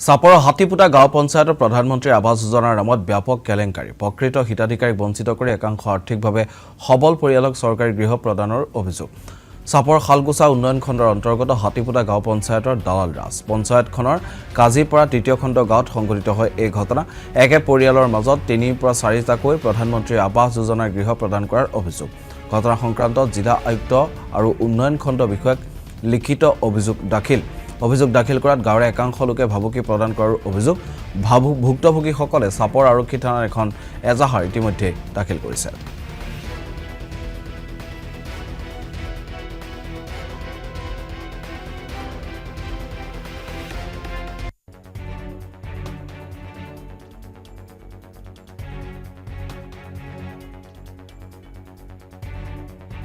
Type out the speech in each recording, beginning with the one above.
চাপৰৰ হাতীপুটা গাঁও পঞ্চায়তৰ প্ৰধানমন্ত্ৰী আৱাস যোজনাৰ নামত ব্যাপক কেলেংকাৰী প্ৰকৃত হিতাধিকাৰীক বঞ্চিত কৰি একাংশ আৰ্থিকভাৱে সবল পৰিয়ালক চৰকাৰী গৃহ প্ৰদানৰ অভিযোগ চাপৰ খালগুছা উন্নয়ন খণ্ডৰ অন্তৰ্গত হাতীপুটা গাঁও পঞ্চায়তৰ দালাল ৰাজ পঞ্চায়তখনৰ কাজিৰপৰা তৃতীয় খণ্ড গাঁৱত সংঘটিত হয় এই ঘটনা একে পৰিয়ালৰ মাজত ৩ পৰা ৪টাকৈ প্ৰধানমন্ত্ৰী আৱাস যোজনাৰ গৃহ প্ৰদান কৰাৰ অভিযোগ ঘটনা সংক্ৰান্তত জিলা আয়ুক্ত আৰু উন্নয়ন খণ্ড বিষয়ক লিখিত অভিযোগ দাখিল কৰাত গাঁৱৰ একাংশ লোকে ভাবুকি প্ৰদান কৰাৰ অভিযোগ ভুক্তভোগীসকলে চাপৰ আৰক্ষী থানাৰ এখন এজাহাৰ ইতিমধ্যে দাখিল কৰিছে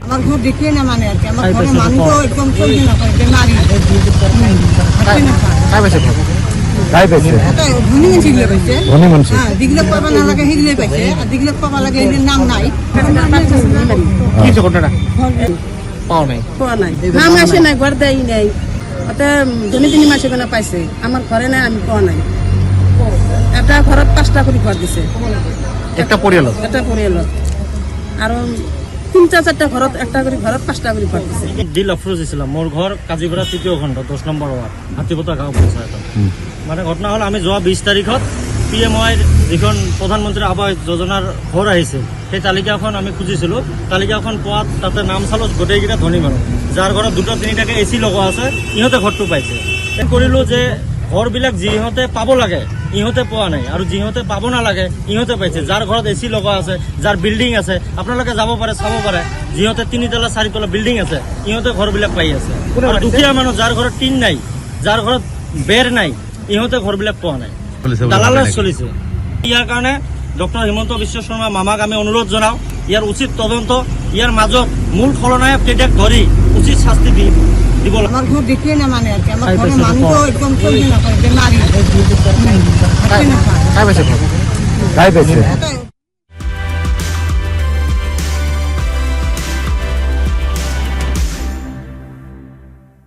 আমার ঘর দেখে না মানে আর কি আমার ঘরে মানুষও একদম চলছে না করে বেমারি কাই পাইছে ধনী মানুষ দিগলে পাইছে ধনী মানুষ হ্যাঁ দিগলে পাবা না লাগে হিগলে পাইছে আর দিগলে পাবা লাগে এর নাম নাই কি ঘটনা পাও নাই নাম আসে নাই ঘর দেয় নাই ওটা ধনী ধনী মাসে কেন পাইছে আমার ঘরে নাই আমি পাওয়া নাই একটা ঘরত 5টা করে ঘর দিছে একটা পরিয়াল আর 3-4টা ঘরত একটা করে ঘরত 5টা করে ঘর দিছে দিল আফরোজ ইসলাম মোর ঘর কাজিগড়া তৃতীয় খণ্ড 10 নম্বৰ ওয়াৰ্ড হাতীপুটা গাঁও পঞ্চায়ত মানে ঘটনা হল আমি যোৱা 20 তাৰিখত PMYৰ যিখন প্ৰধানমন্ত্ৰী আৱাস যোজনাৰ ঘৰ আহিছে সেই তালিকাখন আমি খুঁজিছিলোঁ তালিকাখন পোৱাত তাতে নাম চালোঁ গোটেইকেইটা ধনী মানুহ যাৰ ঘৰত 2-3টাকে AC লগোৱা আছে ইহঁতে ঘৰটো পাইছে কৰিলোঁ যে ঘৰবিলাক যিহঁতে পাব লাগে ইহঁতে পোৱা নাই আৰু যিহঁতে পাব নালাগে ইহঁতে পাইছে যাৰ ঘৰত AC লগোৱা আছে যাৰ বিল্ডিং আছে আপোনালোকে যাব পাৰে চাব পাৰে যিহঁতে 3তলা 4তলা বিল্ডিং আছে ইহঁতে ঘৰবিলাক পাই আছে আৰু দুখীয়া মানুহ যাৰ ঘৰত টিন নাই যাৰ ঘৰত বেৰ নাই ইহঁতে ঘৰবিলাক পোৱা নাই দালালে চলিছে ইয়াৰ কাৰণে ডক্টৰ হিমন্ত বিশ্ব শৰ্মা মামাক আমি অনুৰোধ জনাওঁ ইয়াৰ উচিত তদন্ত ইয়াৰ মাজত মূল খলনায়ক কেইটাক ধৰি উচিত শাস্তি দিব আমার ঘর দেখে না মানে আর কি আমার ঘরে মানুষও একদম চলছে না করে বেমারি কাই পাইছে